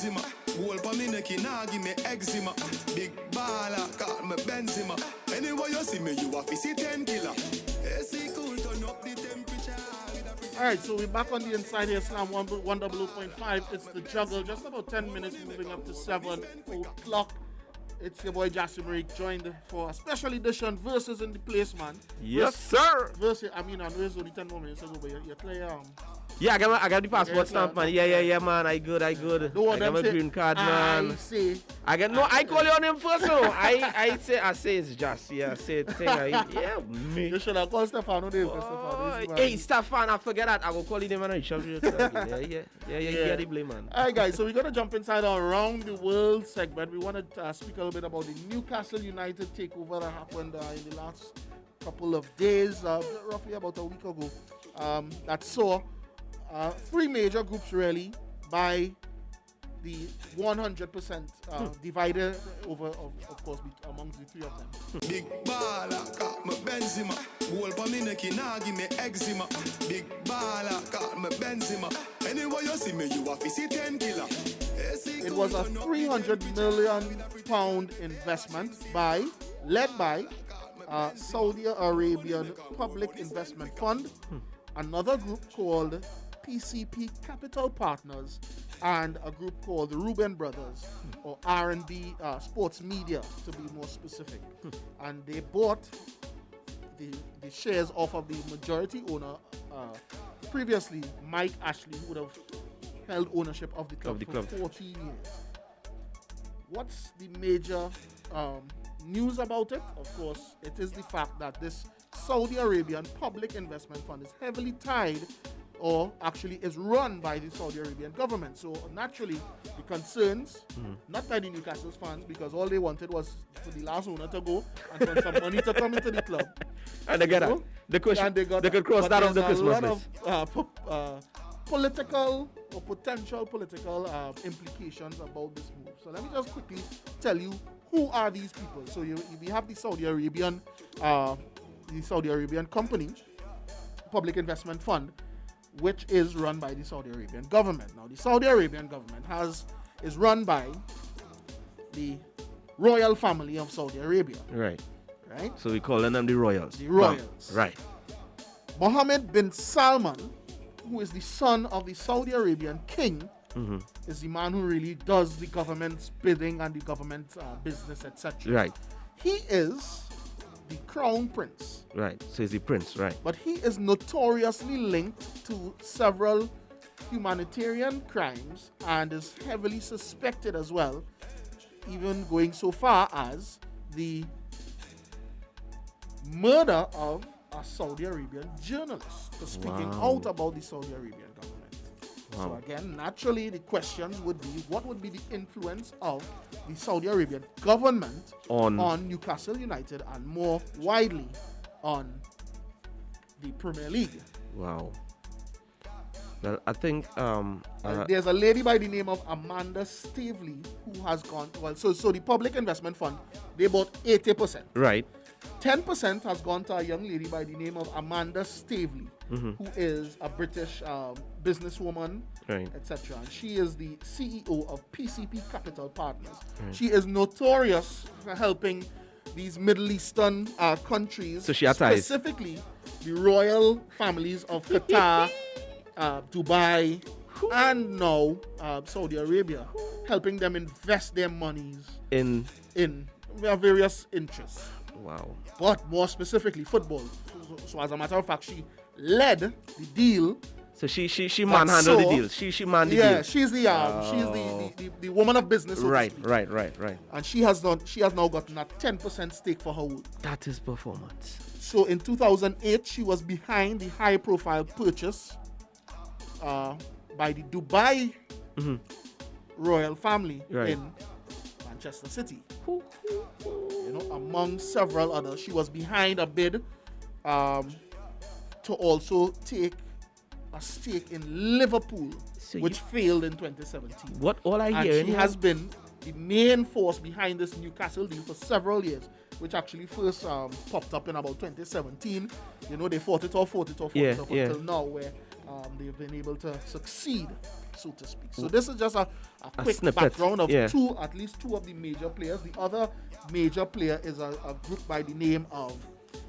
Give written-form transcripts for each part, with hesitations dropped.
Benzema. Goal for me neck, nah give me eczema. Big baller, call me Benzema. Anyway you see me, you have to see 10 killer. AC cool, turn up the temperature. Alright, so we're back on the inside here, Slam 100.5. It's the Juggle, just about 10 minutes moving up to 7 o'clock. It's your boy Jassy Marik, joined for a special edition versus in the place, man. Yes, sir. Versus, I mean, I know it's only 10 more minutes ago, but you're clear. Yeah, I got the passport stamp, man. Yeah, man. I good. I got my green card, man. I call you on him first, no. I say it's just, yeah, say thing. Yeah, me. You should have called Stefano there, Stefano. Hey, Stefan, I forget that. I will call him and I shall you. Yeah, the blame, man. Alright, guys, so we're going to jump inside our Around the World segment. We want to speak a little bit about the Newcastle United takeover that happened in the last couple of days, roughly about a week ago. That saw three major groups really by the 100% divided over, of course, amongst the three of them. Big baller, call me Benzema. Goal for me neck, nah give me eczema. Big baller, call me Benzema. Anyway you see me, you have to see 10 killer. It was a £300 million investment led by Saudi Arabian Public Investment Fund, another group called PCP Capital Partners, and a group called the Reuben Brothers, or R&B Sports Media to be more specific. And they bought the shares off of the majority owner. Previously, Mike Ashley would have held ownership of the club for 14 years. What's the major news about it? Of course, it is the fact that this Saudi Arabian Public Investment Fund is heavily tied, or actually is run by the Saudi Arabian government. So naturally, the concerns, not by the Newcastle's fans, because all they wanted was for the last owner to go and for some money to come into the club. And they got the question. They could cross that off the Christmas list. Of political or potential political implications about this move. So let me just quickly tell you who are these people. So we have the Saudi Arabian company, Public Investment Fund, which is run by the Saudi Arabian government. Now, the Saudi Arabian government is run by the royal family of Saudi Arabia. Right. Right? So we calling them the royals. The royals. Right. Mohammed bin Salman, who is the son of the Saudi Arabian king, is the man who really does the government's bidding and the government's business, etc. Right. He is the crown prince. Right. So he's the prince, right. But he is notoriously linked to several humanitarian crimes and is heavily suspected as well, even going so far as the murder of a Saudi Arabian journalist for speaking out about the Saudi Arabian government. So again, naturally the questions would be, what would be the influence of the Saudi Arabian government on Newcastle United and more widely on the Premier League? Wow. Well, I think there's a lady by the name of Amanda Stavely who has gone, so the Public Investment Fund, they bought 80%. Right. 10% has gone to a young lady by the name of Amanda Stavely, who is a British businesswoman, right, etc. And she is the CEO of PCP Capital Partners. Right. She is notorious for helping these Middle Eastern countries, so she specifically the royal families of Qatar, Dubai, and now Saudi Arabia, helping them invest their monies in their various interests. Wow. But more specifically, football. So as a matter of fact, she led the deal. So she manhandled the deal. She manned the deal. Yeah, she's the woman of business. So right. And she has now gotten a 10% stake for her vote. That is performance. So in 2008, she was behind the high-profile purchase by the Dubai royal family in Manchester City. Among several others. She was behind a bid to also take a stake in Liverpool, which failed in 2017. What all I hear, and she has been the main force behind this Newcastle deal for several years, which actually first popped up in about 2017. They fought it off until now, where they've been able to succeed so to speak. So this is just a quick snippet, background of yeah. at least two of the major players. The other major player is a group by the name of,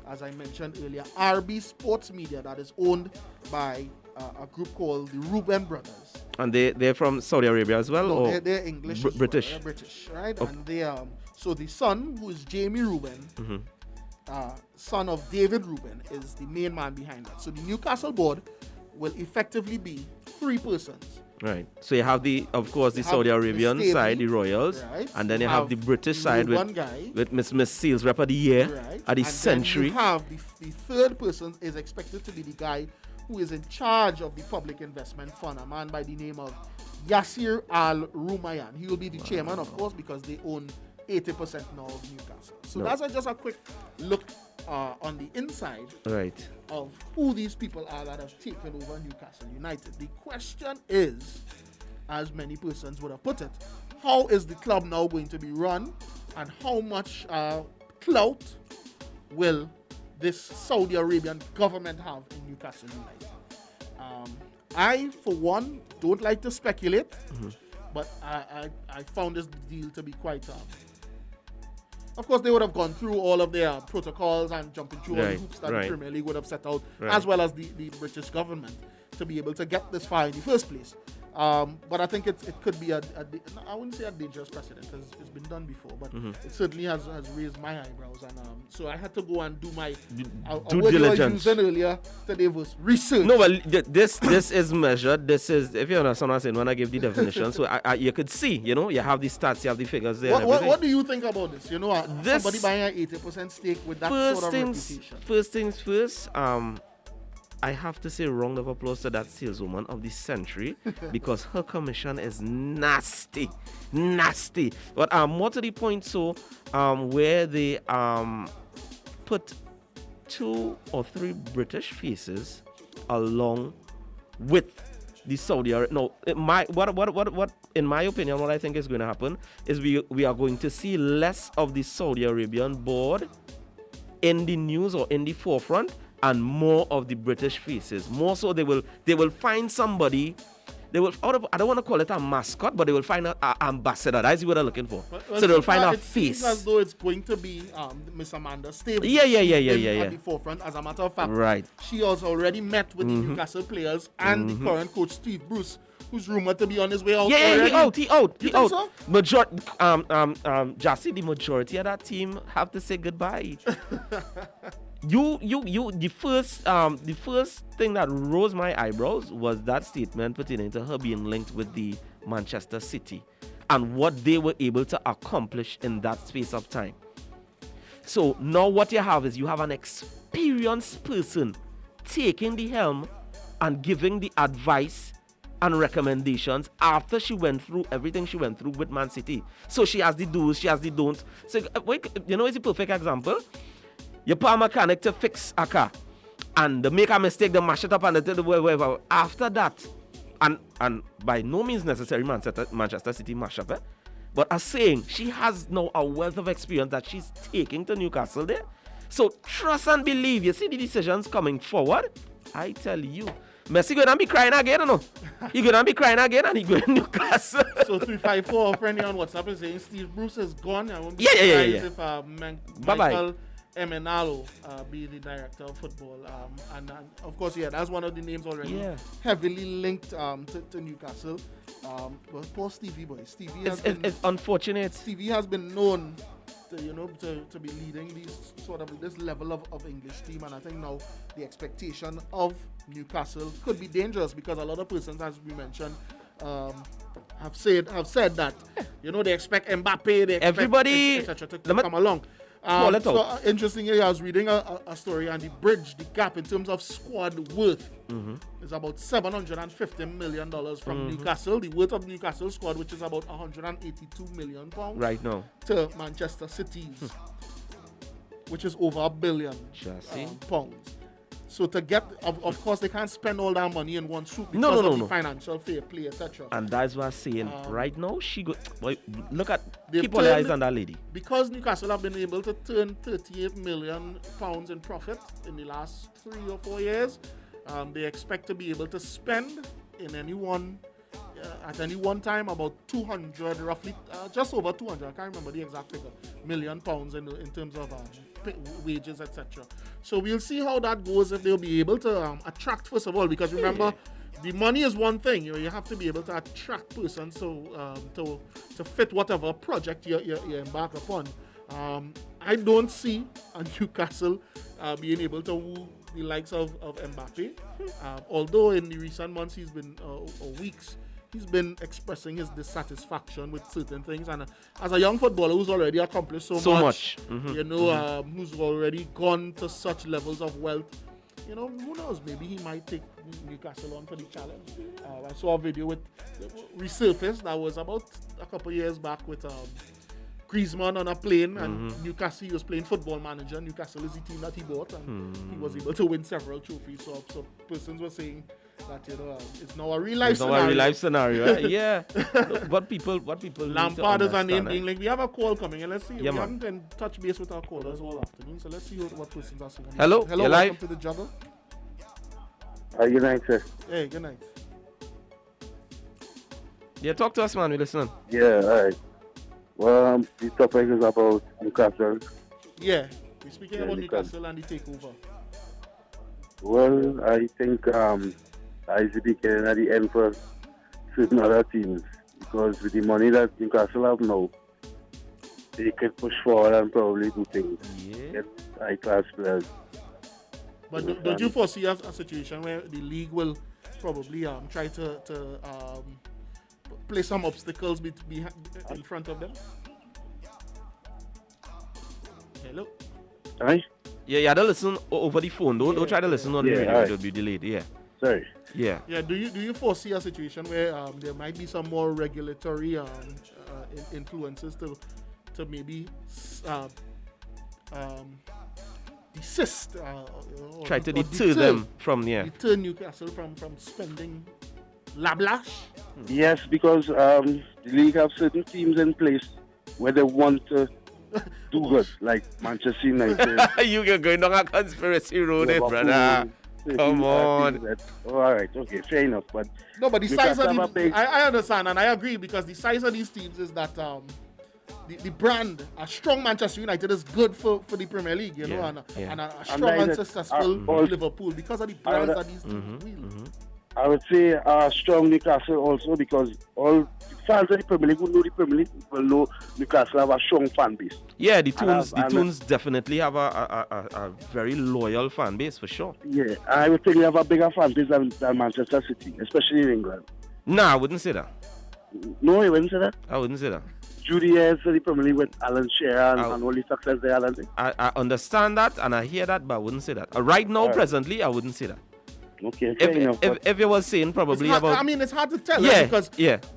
as I mentioned earlier, RB Sports Media, that is owned by a group called the Reuben Brothers. And they're from Saudi Arabia as well? No, or they're English. British. They're British, right? Okay. And they so the son, who is Jamie Reuben, son of David Reuben, is the main man behind that. So the Newcastle board will effectively be 3 persons. Right. So you have of course, the Saudi Arabian side, the Royals, right? and then you have the British side with Miss Seals Rep of the Year, right? at the and Century. Then you have the third person is expected to be the guy who is in charge of the public investment fund, a man by the name of Yasir Al Rumayyan. He will be the chairman, of course, because they own 80% now of Newcastle. So that's just a quick look on the inside of who these people are that have taken over Newcastle United. The question is, as many persons would have put it, how is the club now going to be run, and how much clout will this Saudi Arabian government have in Newcastle United? I, for one, don't like to speculate, but I found this deal to be quite... of course, they would have gone through all of their protocols and jumping through all the hoops that the Premier League would have set out, as well as the British government, to be able to get this far in the first place. But I think it could be I wouldn't say a dangerous precedent, because it's been done before, but it certainly has raised my eyebrows, and so I had to go and do my due diligence. Earlier today was research. No, well, this is measured. This is, if you understand what I'm saying, when I give the definition, so you could see, you have the stats, you have the figures there. What do you think about this? Somebody buying an 80% stake with that sort of reputation. First things first, I have to say round of applause to that saleswoman of the Century, because her commission is nasty. But more to the point, so where they put 2 or 3 British faces along with the Saudi Arabia. No, what in my opinion, what I think is going to happen is we are going to see less of the Saudi Arabian board in the news or in the forefront, and more of the British faces. More so, they will find somebody. They will. I don't want to call it a mascot, but they will find an ambassador. That's what they're looking for. So they will find a face. Seems as though it's going to be Miss Amanda Stable. Yeah. At the forefront. As a matter of fact, right. She has already met with the Newcastle players and the current coach Steve Bruce, who's rumored to be on his way out. Yeah, he out. So? Jassy, the majority of that team have to say goodbye. The first thing that rose my eyebrows was that statement pertaining to her being linked with the Manchester City and what they were able to accomplish in that space of time. So now what you have is you have an experienced person taking the helm and giving the advice and recommendations after she went through everything she went through with Man City. So she has the do's, she has the don'ts. So it's a perfect example. You put a mechanic to fix a car, and they make a mistake, they mash it up, and they do whatever. After that, and by no means necessary Manchester City mash up, but as saying, she has now a wealth of experience that she's taking to Newcastle there. So trust and believe. You see the decisions coming forward. I tell you, Messi going to be crying again, or no? He going to be crying again, and he going to Newcastle. So 354, a friend on WhatsApp is saying Steve Bruce is gone. I won't be surprised if Michael Emenalo be the director of football. And of course, that's one of the names already heavily linked to Newcastle. But poor Stevie boy. It's unfortunate. Stevie has been known to be leading this level of English team, and I think now the expectation of Newcastle could be dangerous, because a lot of persons, as we mentioned, have said that they expect Mbappe, they expect everybody to come along. So interestingly, I was reading a story, and the gap in terms of squad worth is about $750 million from Newcastle. The worth of Newcastle squad, which is about £182 million right now, to Manchester City's, which is over £1 billion pounds. So to get, of course, they can't spend all that money in one swoop because of the financial fair play, etc. And that's what I'm saying. Right now, keep all your eyes on that lady. Because Newcastle have been able to turn £38 million in profit in the last 3 or 4 years, they expect to be able to spend in any one at any one time about 200, roughly, just over 200, I can't remember the exact figure, million pounds in terms of wages, etc. So we'll see how that goes, if they'll be able to attract, first of all, because remember, the money is one thing. You have to be able to attract persons to fit whatever project you embark upon. I don't see Newcastle being able to woo the likes of Mbappe. Although in the recent months or weeks, he's been expressing his dissatisfaction with certain things. And as a young footballer who's already accomplished so much. Mm-hmm. Who's already gone to such levels of wealth, who knows? Maybe he might take Newcastle on for the challenge. I saw a video with resurfaced that was about a couple years back with Griezmann on a plane, and Newcastle, he was playing Football Manager. Newcastle is the team that he bought, and he was able to win several trophies. So persons were saying that it's now a real life scenario. Now a real life scenario, right? Yeah. What people Lampard is a name being like. We have a call coming, and let's see. We haven't been touch base with our callers all afternoon, so let's see what persons are saying. Hello, welcome live to the Juggle. Good night, sir. Hey, good night. Yeah, talk to us, man. We listening. Yeah, all right. Well, the topic is about Newcastle. Yeah, we're speaking about Newcastle and the takeover. Well, I think I see beginning at the end for certain other teams, because with the money that Newcastle have now, they could push forward and probably do things. Yeah. Get high-class players. But don't you foresee a situation where the league will probably try to place some obstacles in front of them? Hello? Right? Yeah, you had to listen over the phone. Don't try to listen on the radio. Right. It'll be delayed. Yeah. Sorry. Yeah. Yeah. Do you foresee a situation where there might be some more regulatory influences to maybe desist? Try to deter them from deter Newcastle from spending lablash? Yes, because the league have certain teams in place where they want to do good, like Manchester United. You're going down a conspiracy road, brother. Come on. All right, okay, fair enough. But no, but the size of the I understand and I agree, because the size of these teams is that the brand, a strong Manchester United is good for the Premier League, and a strong and successful Liverpool, because of the brands that these teams wield. I would say strong Newcastle also, because all fans of the Premier League who know the Premier League will know Newcastle have a strong fan base. Yeah, the Toons definitely have a very loyal fan base for sure. Yeah, I would think they have a bigger fan base than Manchester City, especially in England. Nah, I wouldn't say that. No, you wouldn't say that? I wouldn't say that. Judy years for the Premier League with Alan Shearer and all the success there, Alan. I understand that and I hear that, but I wouldn't say that. Right now, presently, I wouldn't say that. Okay, fair enough. If you were saying probably about... I mean, it's hard to tell. Because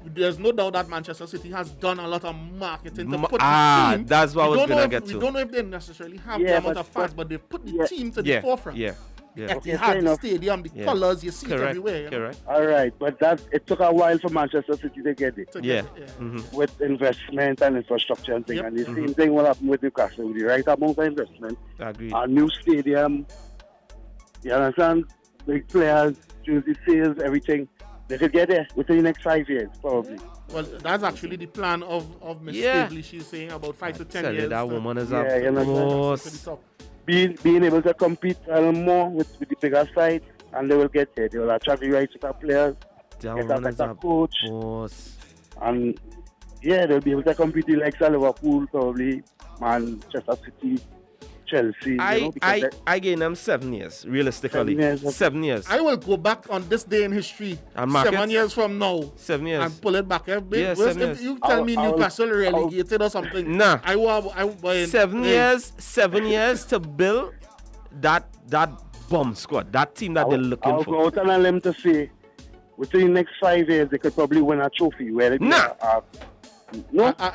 there's no doubt that Manchester City has done a lot of marketing to put the team. That's what I was going to get to. We don't know if they necessarily have the amount of fans, but they've put the team to the forefront. Yeah. Okay, the stadium, the colours, you see it everywhere. Correct. All right, but it took a while for Manchester City to get it. With investment and infrastructure and things. And the same thing will happen with Newcastle. With the right amount of investment, agreed. A new stadium, you understand? Big players, jersey sales, everything. They could get there within the next 5 years, probably. Well, that's actually the plan of Miss Staveley. She's saying about 5 to 10 years. That woman is being able to compete a little more with the bigger side, and they will get there. They will attract the right sort of players, get a better coach, and they'll be able to compete with like Liverpool, probably Manchester City, Chelsea. I gave them 7 years, realistically. 7 years. I will go back on this day in history, 7 years from now. 7 years. And pull it back. If you tell me Newcastle relegated or something, nah. I will 7 years. 7 years to build that bomb squad, that team that they're looking for. I'll go out on them to say, within the next 5 years, they could probably win a trophy. Where it a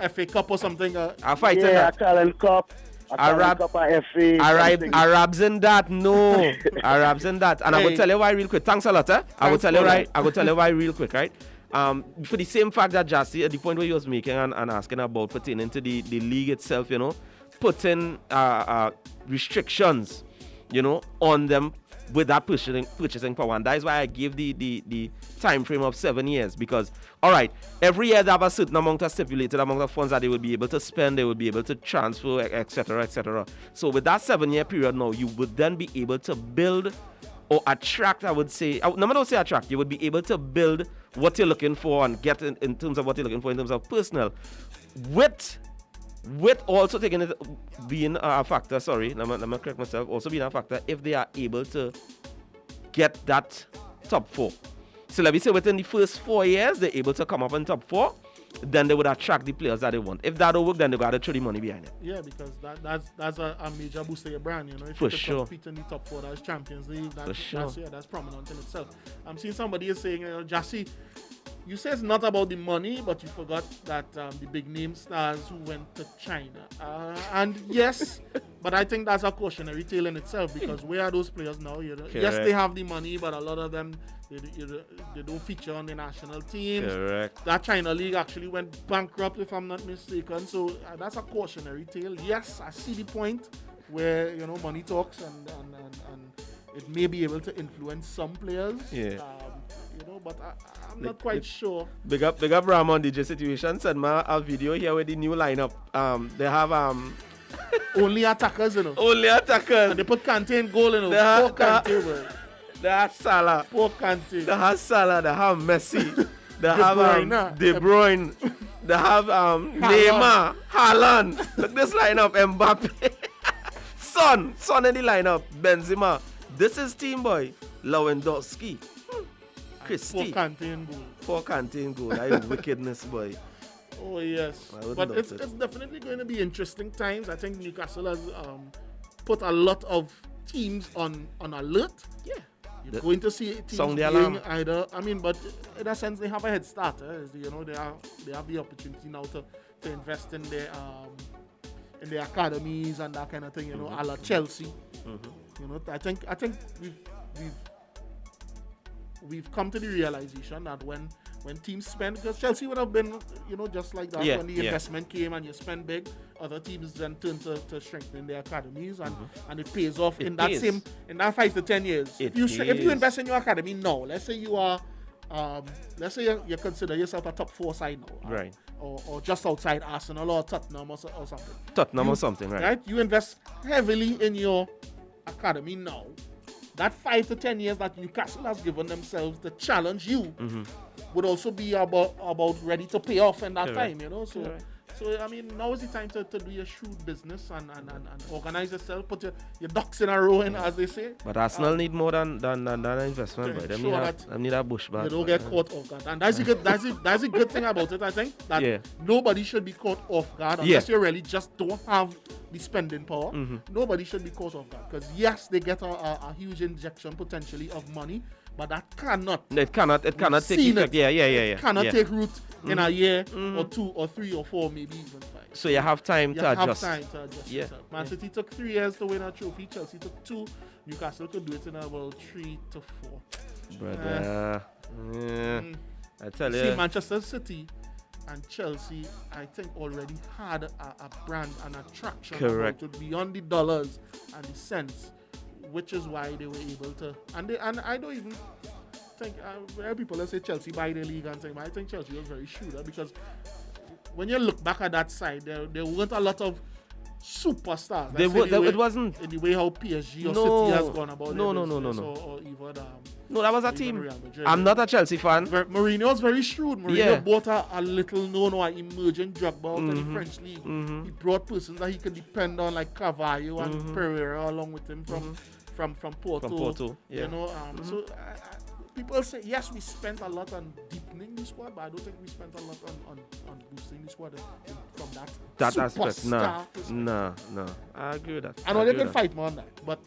FA Cup or something. A fighting a Talent Cup. Arabs in that, no. Arabs in that. And I will tell you why real quick. Thanks a lot, I will tell you why real quick, right? For the same fact that Jassy, at the point where you was making and asking about pertaining to the league itself, putting restrictions, on them with that purchasing power. And that is why I give the time frame of 7 years, because, all right, every year they have a certain amount of stipulated amount of funds that they will be able to spend, they will be able to transfer, etc., etc. So with that 7-year period now, you would then be able to build or attract, I would say, don't say attract, you would be able to build what you're looking for and get in terms of what you're looking for in terms of personnel, with also taking it being a factor, let me correct myself, also being a factor if they are able to get that top 4. So let me say within the first 4 years, they're able to come up in top 4, then they would attract the players that they want. If that don't work, then they got to throw the money behind it. Yeah, because that's a major boost to your brand, you know. If For you could sure. compete in the top 4, that's Champions League, that's prominent in itself. I'm seeing somebody is saying, Jassy, you say it's not about the money, but you forgot that the big name stars who went to China. And yes, but I think that's a cautionary tale in itself, because where are those players now? Yes, they have the money, but a lot of them, they don't feature on the national teams. Correct. That China League actually went bankrupt, if I'm not mistaken. So that's a cautionary tale. Yes, I see the point where, money talks and it may be able to influence some players. Yeah. But I'm not quite sure. Big up Ram on DJ situation. Send me a video here with the new lineup. They have only attackers, Only attackers. And they put Kante in goal, Poor Kante, bro. They have Salah. Poor Kante. They have Salah. They have Messi. They have De Bruyne. They have Neymar. Haaland. Look this lineup. Mbappe. Son in the lineup. Benzema. This is team boy. Lewandowski. Christie. Poor Kante in goal. Poor Kante in goal. That is wickedness, boy. Oh, yes. But it's definitely going to be interesting times. I think Newcastle has put a lot of teams on alert. Yeah. You're going to see teams being either, but in a sense, they have a head start. They have the opportunity now to invest in their academies and that kind of thing, a la Chelsea. I think we've come to the realization that when teams spend, because Chelsea would have been, just like that when the investment came and you spend big, other teams then turn to strengthen their academies and it pays off in that 5 to 10 years. If you invest in your academy now, let's say you are, let's say you consider yourself a top 4 side now, right? Or just outside Arsenal or Tottenham or something. Tottenham or something, right? Right? You invest heavily in your academy now. That 5 to 10 years that Newcastle has given themselves to challenge you would also be about ready to pay off in that time, So now is the time to do your shrewd business and organize yourself, put your ducks in a row, as they say. But Arsenal need more than an investment, boy. They need a bush back. They don't get caught off guard, and that's a good thing about it. I think that nobody should be caught off guard unless you really just don't have the spending power. Nobody should be caught off guard, because yes, they get a huge injection potentially of money, but that cannot. It cannot take effect. It cannot take root in a year or 2 or 3 or 4, maybe even 5. So you have time to adjust. Yourself. Man City took 3 years to win a trophy. Chelsea took 2. Newcastle could do it in about 3 to 4. Brother, I tell you. See, Manchester City and Chelsea, I think, already had a brand and attraction. Correct. Beyond the dollars and the cents, which is why they were able to. And I don't even think people say Chelsea buy the league and thing, but I think Chelsea was very shrewd, because when you look back at that side, there weren't a lot of superstars. It wasn't in the way how PSG or City has gone about No. or even that was a team. I'm not a Chelsea fan. Mourinho was very shrewd. Mourinho bought a little known or emerging drug out in the French league. He brought persons that he could depend on, like Carvalho and Pereira, along with him from Porto. From Porto, So people say, yes, we spent a lot on deepening the squad, but I don't think we spent a lot on boosting the squad from that aspect. No. I agree with that. I know they can fight more on that, but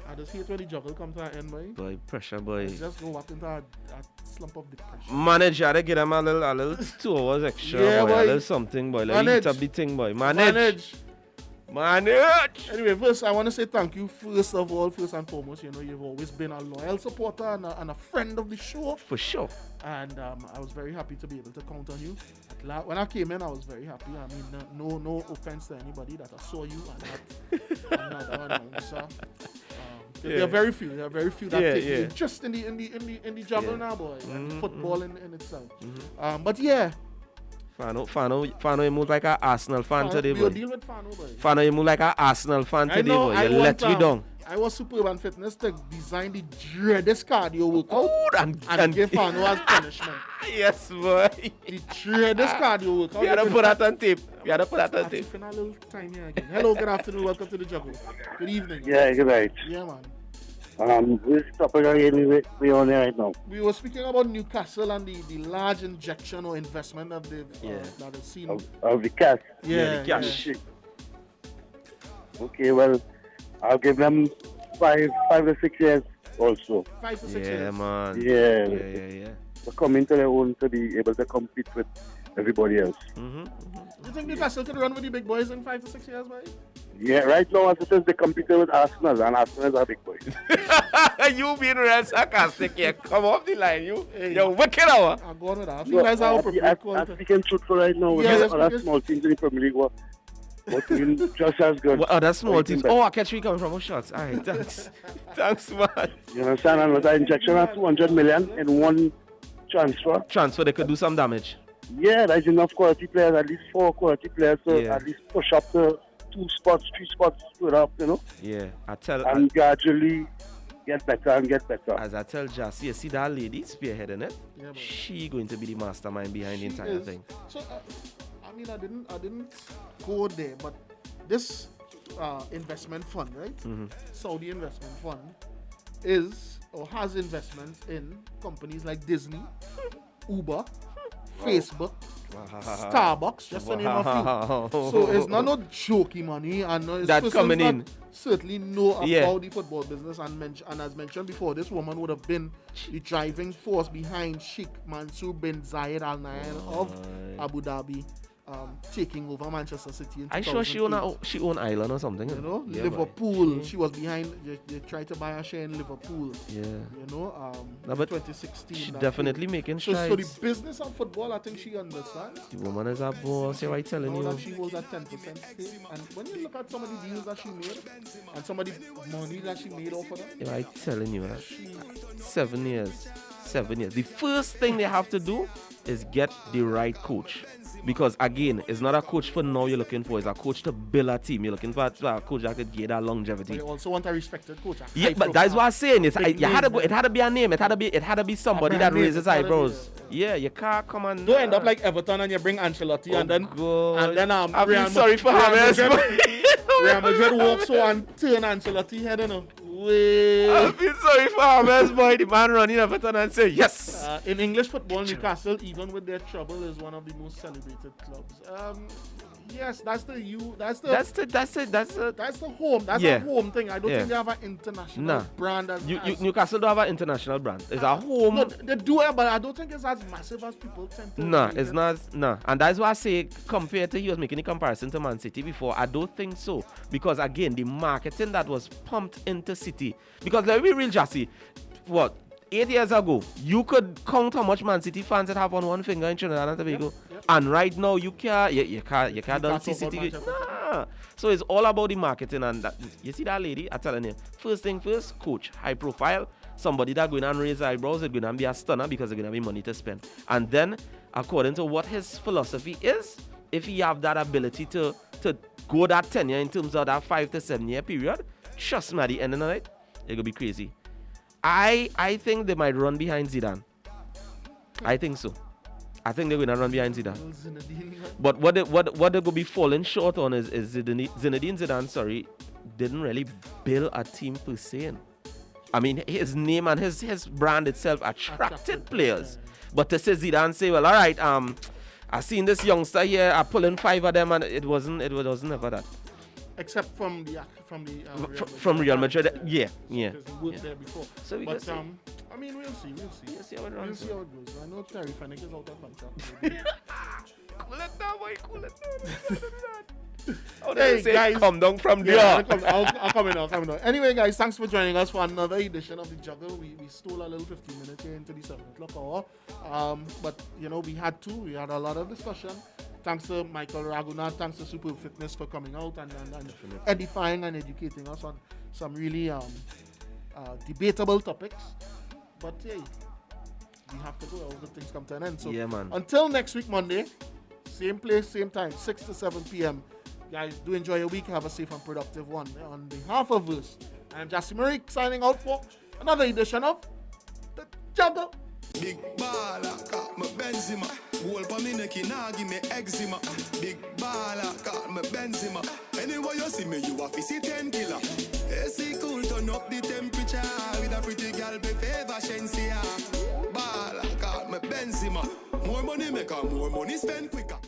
I just hate when the juggle comes to an end, boy. Boy, pressure, boy. Just go up into a slump of depression. Manager, they give them a little 2 hours extra, boy. A little something, boy. Like eat a bit thing, boy. Manage. Anyway, first I want to say thank you. First and foremost, you've always been a loyal supporter and a friend of the show. For sure. And I was very happy to be able to count on you. When I came in, I was very happy. I mean, no offense to anybody that I saw you and not another announcer. There are very few. There are very few that take yeah. it just in the juggle now, boy. And football in itself. But Fano, you move like an Arsenal fan today, boy. We'll deal with Fano, boy. Fano, you move like an Arsenal fan today, boy. You let me down. I was Superb and Fitness to design the dreadest cardio workout and give Fano as punishment. Yes, boy. The dreadest cardio workout. We gotta put that on tape. A little time here again. Hello, good afternoon. Welcome to the Juggle. Good evening. Yeah, good night. Yeah, man. Which topic are we on here right now? We were speaking about Newcastle and the large injection or investment that they've seen. Of the cash. Yeah, the cash. Yeah. Okay, well, I'll give them 5 to 6 years also. 5 to 6 years. Yeah, man. Yeah. Yeah. Come into their own to be able to compete with everybody else. You think Newcastle could run with the big boys in 5 to 6 years, right? Yeah, right now, as it is, they compete with Arsenal, and Arsenal are big boys. You being real sarcastic here. Come off the line, you. You're wicked hour. I'm going with that. I feel that's how I'm speaking truthful right now. With other small teams in the Premier League, what doing just as good. Well, other small teams. I catch me coming from shots. All right, thanks. Thanks, man. You understand? And with that injection of 200 million in one transfer, they could do some damage. Yeah, there's enough quality players, at least 4 quality players, so at least push up to 2 spots, 3 spots, split up, you know? Yeah, and gradually get better and get better. As I tell Jassy, you see that lady spearheading it? Yeah, she going to be the mastermind behind the entire thing. So, I mean, I didn't go there, but this investment fund, right? Saudi investment fund is or has investments in companies like Disney, Uber, Facebook, Starbucks, just to name a few. So it's not no jokey money, and it's that's coming in. Certainly know about the football business, and as mentioned before, this woman would have been the driving force behind Sheikh Mansour bin Zayed Al Nahyan of Abu Dhabi. Taking over Manchester City in 2008. I'm sure she own Island or something. You know, Liverpool. She was behind. They tried to buy a share in Liverpool. Yeah. You know, no, but 2016. She definitely making strides. So the business of football, I think she understands. The woman is a boss. You're right, telling you. That she holds a 10% stake. And when you look at some of the deals that she made and some of the money that she made off of that, you're right, telling you that. 7 years. 7 years. The first thing they have to do is get the right coach. Because again, it's not a coach for now you're looking for, it's a coach to build a team. You're looking for a coach that could get that longevity. But you also want a respected coach. Yeah, but that's what I'm saying. It had to be a name. It had to be somebody that raises eyebrows. Yeah, you can't come and don't end up like Everton and you bring Ancelotti and then I feel sorry for James. Real Madrid walks so and turn Ancelotti head, you know. I feel sorry for James, boy. The man running Everton and say yes. In English football, Newcastle, even with their trouble, is one of the most celebrated clubs. Yes, that's the home. That's a home thing. I don't think they have an international brand as Newcastle don't have an international brand. It's a home. No, they do it, but I don't think it's as massive as people tend to. No, it's not. No, and that's why I say compared to he was making the comparison to Man City before. I don't think so because again the marketing that was pumped into City. Because let me be real, Jassy. What? 8 years ago, you could count how much Man City fans that have on one finger in Trinidad and Tobago. Yep. And right now, you can't done see City. Nah. So it's all about the marketing. And that, you see that lady, I'm telling you, first thing first, coach, high profile, somebody that going and raise eyebrows, is going to be a stunner because there's going to be money to spend. And then, according to what his philosophy is, if he have that ability to go that tenure in terms of that 5 to 7 year period, trust me, at the end of the night, it's going to be crazy. I think they might run behind Zidane. I think so. I think they're going to run behind Zidane. But what they're going to be falling short on is Zinedine Zidane, didn't really build a team per se. I mean, his name and his brand itself attracted players. But to say Zidane say, well, all right, I seen this youngster here, I pulling 5 of them, and it wasn't ever that. Except from Real Madrid. Yeah. Worked there before. So we but I mean, we'll see. We'll see how it goes. I know Terry Fennick is out of contract. Cool it down, boy. Cool it down. Hey guys, come down from there. I'll come in. Anyway, guys, thanks for joining us for another edition of the Juggle. We stole a little 15 minutes here into the 7 o'clock hour. But you know, we had a lot of discussion. Thanks to Michael Raghunath, thanks to Superb Fitness for coming out and edifying and educating us on some really debatable topics. But yeah, we have to go. All good things come to an end. So yeah, man. Until next week, Monday, same place, same time, 6 to 7 p.m. Guys, do enjoy your week. Have a safe and productive one. On behalf of us, I'm Jassy Marie signing out for another edition of the Juggle. Big baller, call me Benzema. Goal for me neck, nah give me eczema. Big baller, call me Benzema. Anyway you see me, you a fi see 10 killer. AC cool, turn up the temperature. With a pretty girl, be favor Shensia. Baller, call me Benzema. More money make her, more money spend quicker.